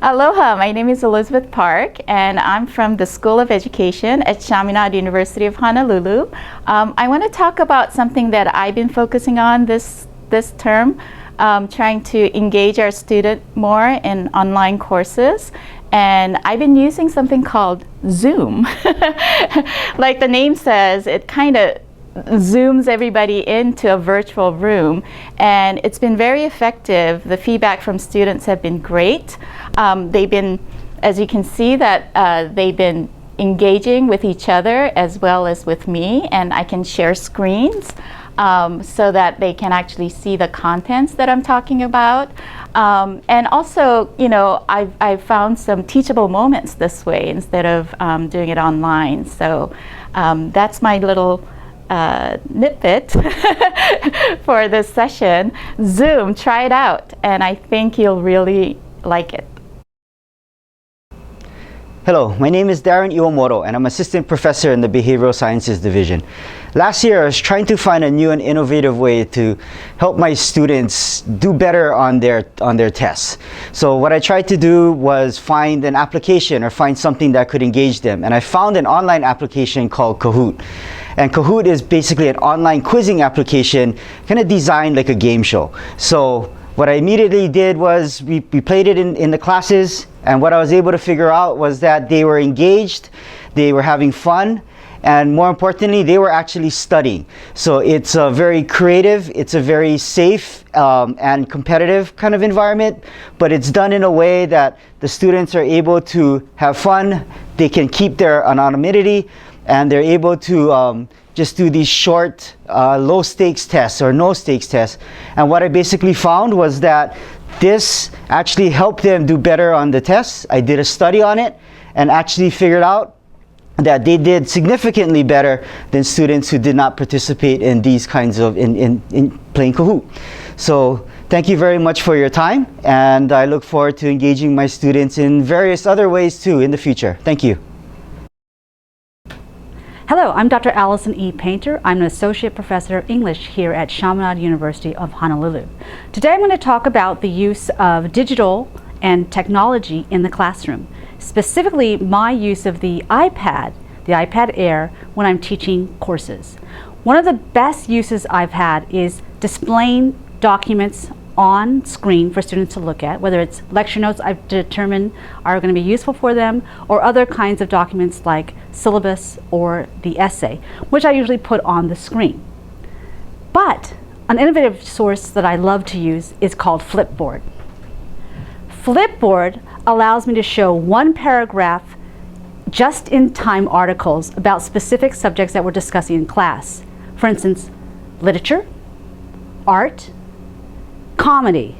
Aloha, my name is Elizabeth Park, and I'm from the School of Education at Chaminade University of Honolulu. I want to talk about something that I've been focusing on this term, trying to engage our student more in online courses. And I've been using something called Zoom. Like the name says, it kind of zooms everybody into a virtual room, and it's been very effective. The feedback from students have been great. They've been, as you can see, that they've been engaging with each other as well as with me, and I can share screens so that they can actually see the contents that I'm talking about. And also, you know, I've found some teachable moments this way instead of doing it online. So that's my little snippet for this session. Zoom, try it out, and I think you'll really like it. Hello, my name is Darren Iwamoto, and I'm assistant professor in the Behavioral Sciences Division. Last year, I was trying to find a new and innovative way to help my students do better on their tests. So what I tried to do was find an application or find something that could engage them, and I found an online application called Kahoot. And Kahoot is basically an online quizzing application, kind of designed like a game show. So what I immediately did was we played it in the classes, and what I was able to figure out was that they were engaged, they were having fun, and more importantly, they were actually studying. So it's a very creative, it's a very safe and competitive kind of environment, but it's done in a way that the students are able to have fun, they can keep their anonymity, and they're able to just do these short, low stakes tests or no stakes tests. And what I basically found was that this actually helped them do better on the tests. I did a study on it and actually figured out that they did significantly better than students who did not participate in these kinds of, in playing Kahoot. So thank you very much for your time, and I look forward to engaging my students in various other ways too in the future. Thank you. Hello, I'm Dr. Allison E. Painter. I'm an Associate Professor of English here at Chaminade University of Honolulu. Today I'm going to talk about the use of digital and technology in the classroom, specifically my use of the iPad Air, when I'm teaching courses. One of the best uses I've had is displaying documents on screen for students to look at, whether it's lecture notes I've determined are going to be useful for them, or other kinds of documents like syllabus or the essay, which I usually put on the screen. But an innovative source that I love to use is called Flipboard. Flipboard allows me to show one paragraph just-in-time articles about specific subjects that we're discussing in class. For instance, literature, art, comedy.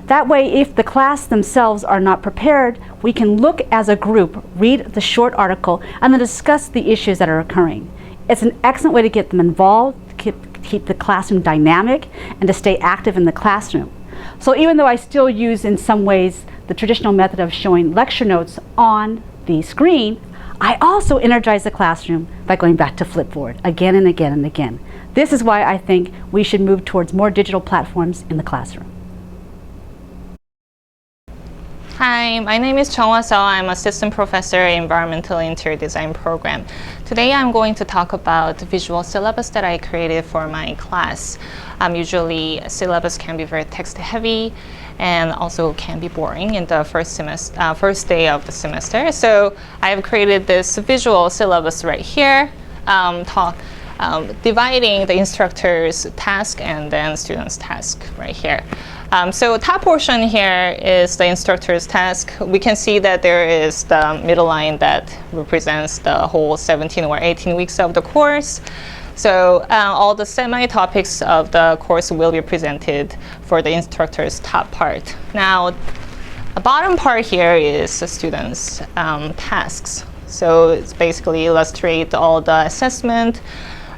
That way, if the class themselves are not prepared, we can look as a group, read the short article, and then discuss the issues that are occurring. It's an excellent way to get them involved, keep the classroom dynamic, and to stay active in the classroom. So even though I still use, in some ways, the traditional method of showing lecture notes on the screen, I also energize the classroom by going back to Flipboard again and again and again. This is why I think we should move towards more digital platforms in the classroom. Hi, my name is Chungwa Seo. I'm Assistant Professor in Environmental Interior Design Program. Today I'm going to talk about the visual syllabus that I created for my class. Usually syllabus can be very text heavy and also can be boring in the first day of the semester. So I have created this visual syllabus right here, dividing the instructor's task and then student's task right here. So top portion here is the instructor's task. We can see that there is the middle line that represents the whole 17 or 18 weeks of the course. So all the semi-topics of the course will be presented for the instructor's top part. Now, the bottom part here is the student's tasks. So it's basically illustrate all the assessment,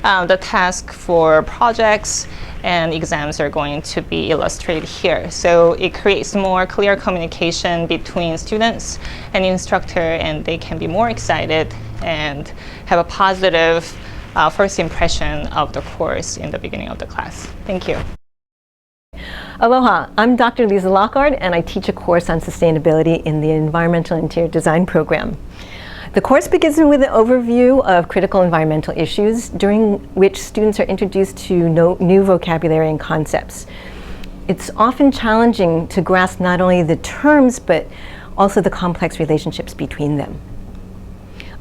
the task for projects, and exams are going to be illustrated here. So it creates more clear communication between students and instructor, and they can be more excited and have a positive first impression of the course in the beginning of the class. Thank you. Aloha, I'm Dr. Lisa Lockhart, and I teach a course on sustainability in the Environmental Interior Design program. The course begins with an overview of critical environmental issues, during which students are introduced to new vocabulary and concepts. It's often challenging to grasp not only the terms, but also the complex relationships between them.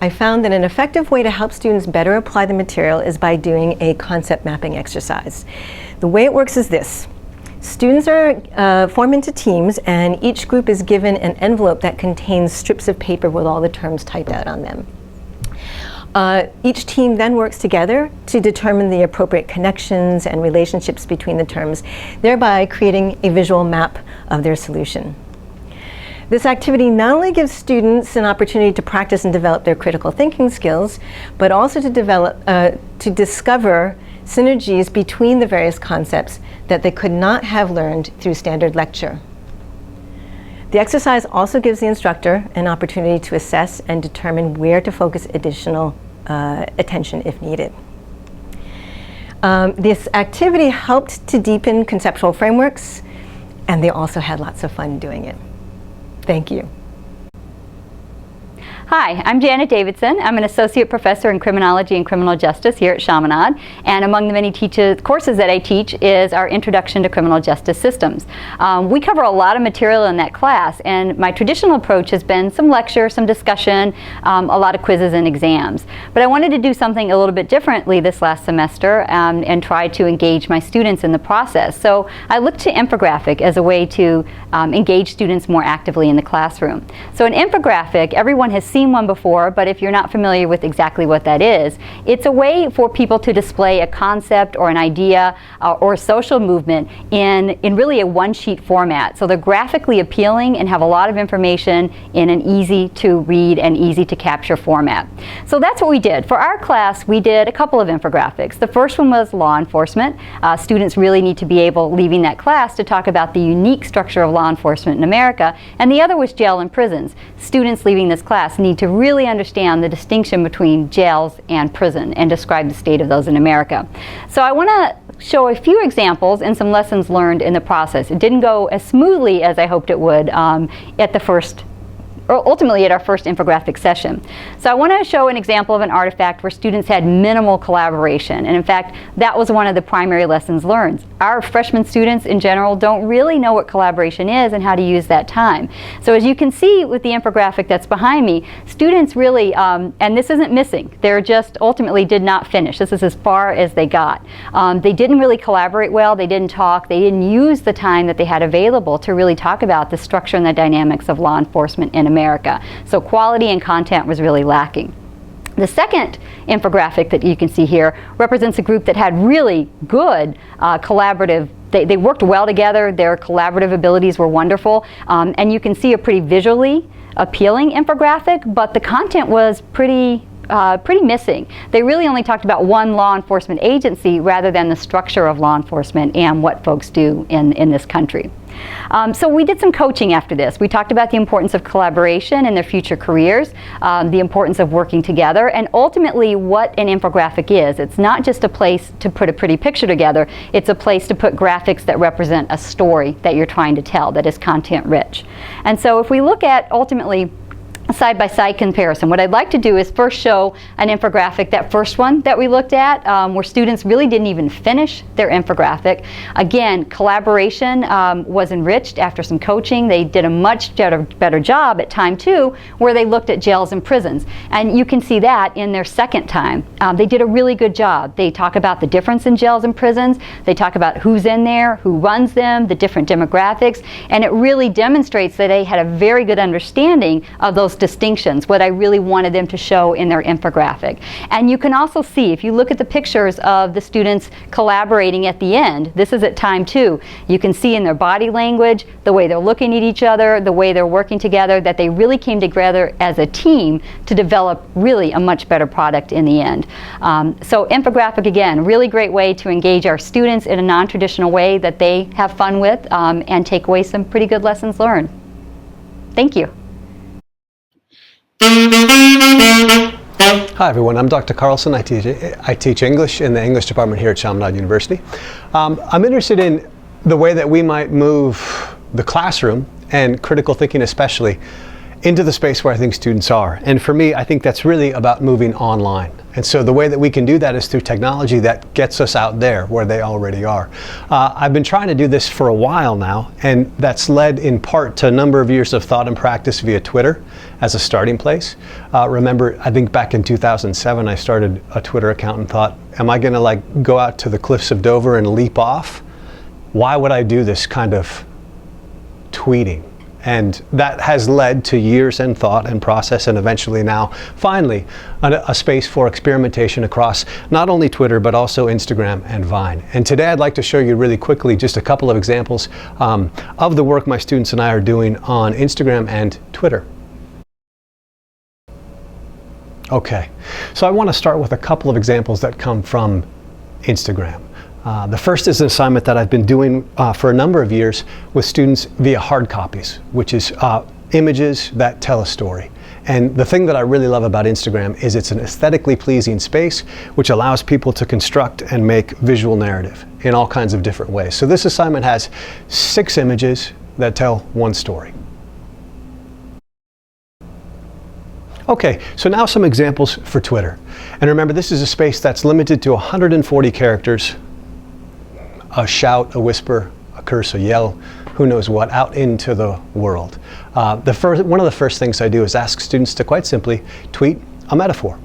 I found that an effective way to help students better apply the material is by doing a concept mapping exercise. The way it works is this. Students are formed into teams, and each group is given an envelope that contains strips of paper with all the terms typed out on them. Each team then works together to determine the appropriate connections and relationships between the terms, thereby creating a visual map of their solution. This activity not only gives students an opportunity to practice and develop their critical thinking skills, but also to discover synergies between the various concepts that they could not have learned through standard lecture. The exercise also gives the instructor an opportunity to assess and determine where to focus additional attention if needed. This activity helped to deepen conceptual frameworks, and they also had lots of fun doing it. Thank you. Hi, I'm Janet Davidson. I'm an associate professor in criminology and criminal justice here at Chaminade, and among the many courses that I teach is our Introduction to Criminal Justice Systems. We cover a lot of material in that class, and my traditional approach has been some lecture, some discussion, a lot of quizzes and exams. But I wanted to do something a little bit differently this last semester and try to engage my students in the process. So I looked to infographic as a way to engage students more actively in the classroom. So an infographic, everyone has seen one before, but if you're not familiar with exactly what that is, it's a way for people to display a concept or an idea or a social movement in really a one-sheet format. So they're graphically appealing and have a lot of information in an easy to read and easy to capture format. So that's what we did. For our class, we did a couple of infographics. The first one was law enforcement. Students really need to be able, leaving that class, to talk about the unique structure of law enforcement in America. And the other was jail and prisons. Students leaving this class need to really understand the distinction between jails and prison and describe the state of those in America. So I want to show a few examples and some lessons learned in the process. It didn't go as smoothly as I hoped it would ultimately at our first infographic session. So I want to show an example of an artifact where students had minimal collaboration, and in fact that was one of the primary lessons learned. Our freshman students in general don't really know what collaboration is and how to use that time. So as you can see with the infographic that's behind me, students really, and this isn't missing, they're just ultimately did not finish. This is as far as they got. They didn't really collaborate well, they didn't talk, they didn't use the time that they had available to really talk about the structure and the dynamics of law enforcement in America. So quality and content was really lacking. The second infographic that you can see here represents a group that had really good collaborative, they worked well together, their collaborative abilities were wonderful, and you can see a pretty visually appealing infographic, but the content was pretty missing. They really only talked about one law enforcement agency rather than the structure of law enforcement and what folks do in this country. So we did some coaching after this. We talked about the importance of collaboration in their future careers, the importance of working together, and ultimately what an infographic is. It's not just a place to put a pretty picture together, it's a place to put graphics that represent a story that you're trying to tell that is content rich. And so if we look at ultimately a side-by-side comparison, what I'd like to do is first show an infographic, that first one that we looked at, where students really didn't even finish their infographic. Again, collaboration was enriched after some coaching. They did a much better job at time 2, where they looked at jails and prisons. And you can see that in their second time. They did a really good job. They talk about the difference in jails and prisons. They talk about who's in there, who runs them, the different demographics, and it really demonstrates that they had a very good understanding of those distinctions, what I really wanted them to show in their infographic. And you can also see, if you look at the pictures of the students collaborating at the end, this is at time 2, you can see in their body language, the way they're looking at each other, the way they're working together, that they really came together as a team to develop really a much better product in the end. So infographic, again, really great way to engage our students in a non-traditional way that they have fun with and take away some pretty good lessons learned. Thank you. Hi everyone, I'm Dr. Carlson. I teach English in the English department here at Chaminade University. I'm interested in the way that we might move the classroom, and critical thinking especially, into the space where I think students are. And for me, I think that's really about moving online. And so the way that we can do that is through technology that gets us out there where they already are. I've been trying to do this for a while now, and that's led in part to a number of years of thought and practice via Twitter as a starting place. Remember, I think back in 2007, I started a Twitter account and thought, am I gonna like go out to the cliffs of Dover and leap off? Why would I do this kind of tweeting? And that has led to years in thought and process, and eventually now, finally, a space for experimentation across not only Twitter, but also Instagram and Vine. And today I'd like to show you really quickly just a couple of examples of the work my students and I are doing on Instagram and Twitter. Okay, so I want to start with a couple of examples that come from Instagram. The first is an assignment that I've been doing for a number of years with students via hard copies, which is images that tell a story. And the thing that I really love about Instagram is it's an aesthetically pleasing space which allows people to construct and make visual narrative in all kinds of different ways. So this assignment has 6 images that tell one story. Okay, so now some examples for Twitter. And remember, this is a space that's limited to 140 characters. A shout, a whisper, a curse, a yell, who knows what, out into the world. One of the first things I do is ask students to quite simply tweet a metaphor.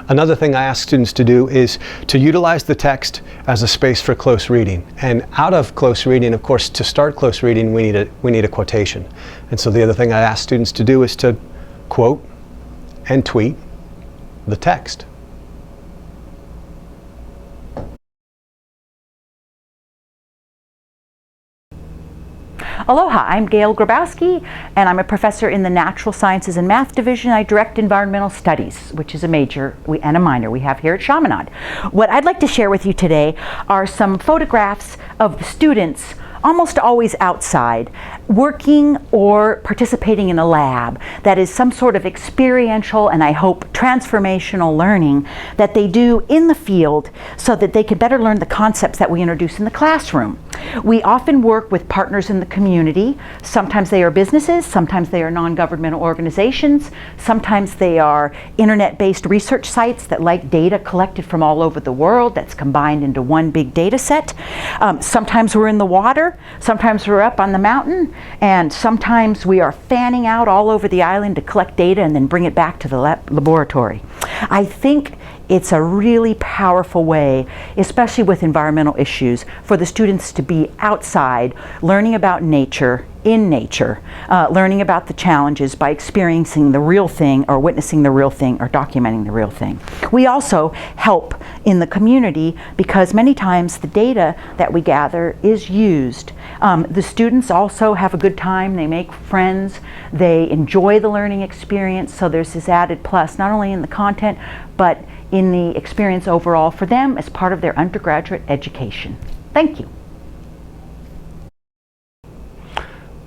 Another thing I ask students to do is to utilize the text as a space for close reading. And out of close reading, of course, to start close reading, we need a quotation. And so the other thing I ask students to do is to quote and tweet the text. Aloha, I'm Gail Grabowski, and I'm a professor in the Natural Sciences and Math Division. I direct Environmental Studies, which is a major and a minor we have here at Chaminade. What I'd like to share with you today are some photographs of the students, almost always outside, working or participating in a lab that is some sort of experiential and I hope transformational learning that they do in the field so that they can better learn the concepts that we introduce in the classroom. We often work with partners in the community. Sometimes they are businesses, sometimes they are non-governmental organizations, sometimes they are internet-based research sites that like data collected from all over the world that's combined into one big data set. Sometimes we're in the water, sometimes we're up on the mountain, and sometimes we are fanning out all over the island to collect data and then bring it back to the laboratory. I think it's a really powerful way, especially with environmental issues, for the students to be outside, learning about nature, in nature, learning about the challenges by experiencing the real thing or witnessing the real thing or documenting the real thing. We also help in the community because many times the data that we gather is used. The students also have a good time, they make friends, they enjoy the learning experience, so there's this added plus, not only in the content, but in the experience overall for them as part of their undergraduate education. Thank you.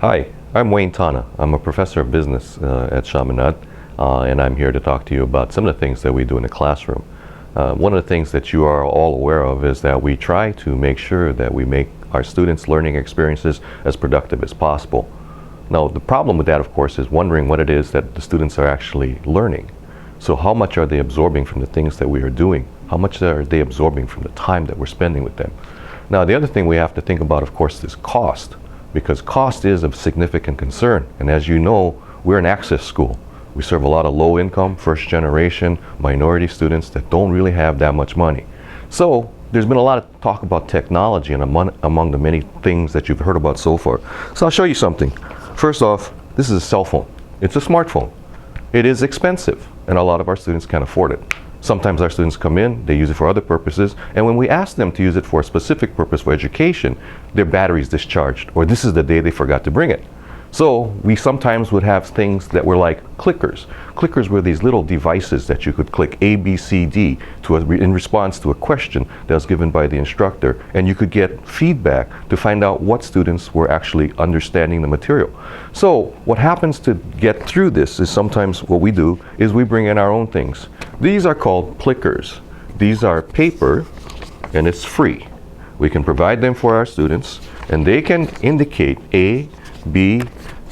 Hi, I'm Wayne Tana. I'm a professor of business at Chaminade, and I'm here to talk to you about some of the things that we do in the classroom. One of the things that you are all aware of is that we try to make sure that we make our students' learning experiences as productive as possible. Now, the problem with that, of course, is wondering what it is that the students are actually learning. So how much are they absorbing from the things that we are doing? How much are they absorbing from the time that we're spending with them? Now, the other thing we have to think about, of course, is cost, because cost is of significant concern. And as you know, we're an access school. We serve a lot of low-income, first-generation, minority students that don't really have that much money. So there's been a lot of talk about technology and among the many things that you've heard about so far. So I'll show you something. First off, this is a cell phone. It's a smartphone. It is expensive, and a lot of our students can't afford it. Sometimes our students come in, they use it for other purposes, and when we ask them to use it for a specific purpose for education, their battery is discharged, or this is the day they forgot to bring it. So we sometimes would have things that were like clickers. Clickers were these little devices that you could click A, B, C, D in response to a question that was given by the instructor, and you could get feedback to find out what students were actually understanding the material. So what happens to get through this is sometimes what we do is we bring in our own things. These are called clickers. These are paper and it's free. We can provide them for our students, and they can indicate A, B,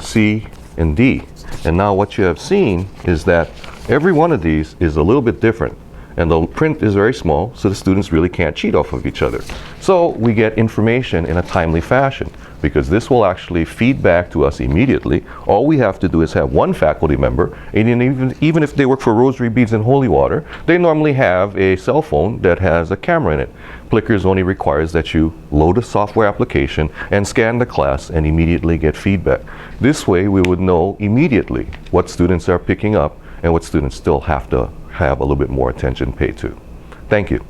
C, and D. And now what you have seen is that every one of these is a little bit different. And the print is very small, so the students really can't cheat off of each other. So we get information in a timely fashion, because this will actually feed back to us immediately. All we have to do is have one faculty member, and even if they work for Rosary Beads and Holy Water, they normally have a cell phone that has a camera in it. Plickers only requires that you load a software application and scan the class and immediately get feedback. This way we would know immediately what students are picking up and what students still have to have a little bit more attention paid to. Thank you.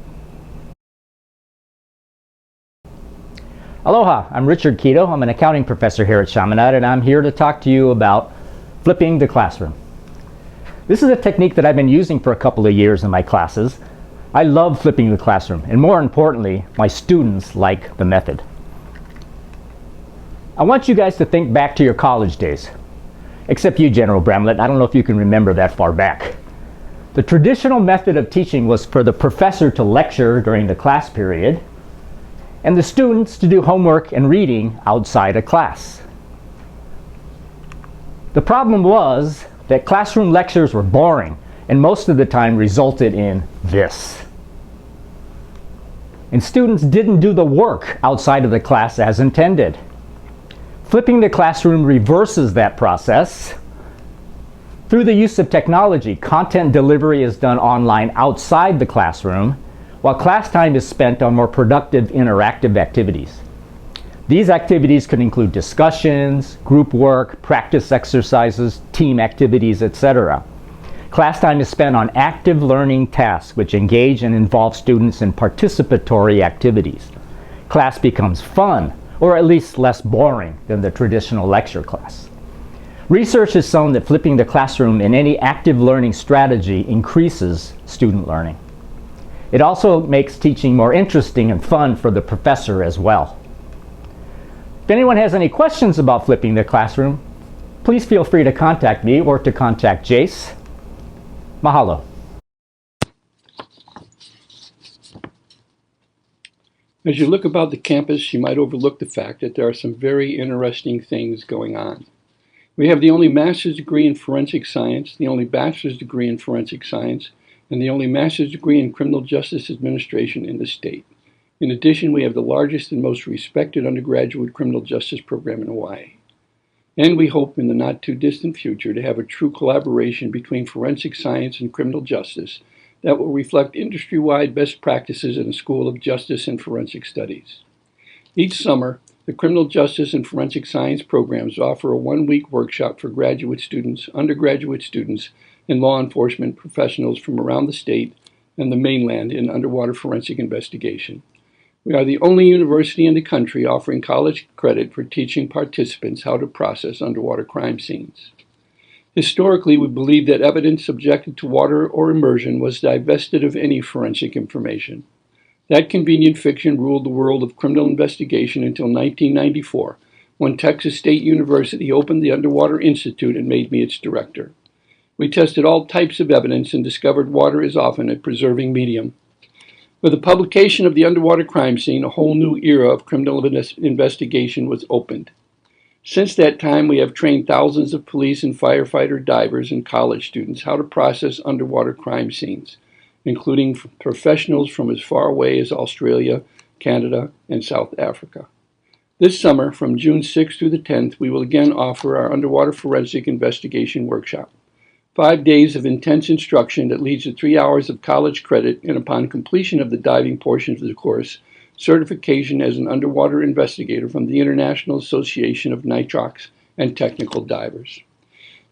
Aloha, I'm Richard Kido. I'm an accounting professor here at Chaminade, and I'm here to talk to you about flipping the classroom. This is a technique that I've been using for a couple of years in my classes. I love flipping the classroom, and more importantly, my students like the method. I want you guys to think back to your college days. Except you, General Bramlett. I don't know if you can remember that far back. The traditional method of teaching was for the professor to lecture during the class period and the students to do homework and reading outside of class. The problem was that classroom lectures were boring and most of the time resulted in this. And students didn't do the work outside of the class as intended. Flipping the classroom reverses that process. Through the use of technology, content delivery is done online outside the classroom, while class time is spent on more productive interactive activities. These activities could include discussions, group work, practice exercises, team activities, etc. Class time is spent on active learning tasks which engage and involve students in participatory activities. Class becomes fun, or at least less boring than the traditional lecture class. Research has shown that flipping the classroom in any active learning strategy increases student learning. It also makes teaching more interesting and fun for the professor as well. If anyone has any questions about flipping the classroom, please feel free to contact me or to contact Jace. Mahalo. As you look about the campus, you might overlook the fact that there are some very interesting things going on. We have the only master's degree in forensic science, the only bachelor's degree in forensic science, and the only master's degree in criminal justice administration in the state. In addition, we have the largest and most respected undergraduate criminal justice program in Hawaii. And we hope in the not too distant future to have a true collaboration between forensic science and criminal justice that will reflect industry-wide best practices in the School of Justice and Forensic Studies. Each summer, the Criminal Justice and Forensic Science programs offer a one-week workshop for graduate students, undergraduate students, and law enforcement professionals from around the state and the mainland in underwater forensic investigation. We are the only university in the country offering college credit for teaching participants how to process underwater crime scenes. Historically, we believe that evidence subjected to water or immersion was divested of any forensic information. That convenient fiction ruled the world of criminal investigation until 1994, when Texas State University opened the Underwater Institute and made me its director. We tested all types of evidence and discovered water is often a preserving medium. With the publication of the underwater crime scene, a whole new era of criminal investigation was opened. Since that time, we have trained thousands of police and firefighter divers and college students how to process underwater crime scenes, including professionals from as far away as Australia, Canada, and South Africa. This summer, from June 6th through the 10th, we will again offer our underwater forensic investigation workshop. 5 days of intense instruction that leads to 3 hours of college credit, and upon completion of the diving portion of the course, certification as an underwater investigator from the International Association of Nitrox and Technical Divers.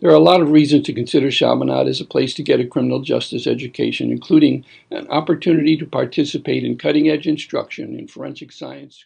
There are a lot of reasons to consider Chaminade as a place to get a criminal justice education, including an opportunity to participate in cutting-edge instruction in forensic science.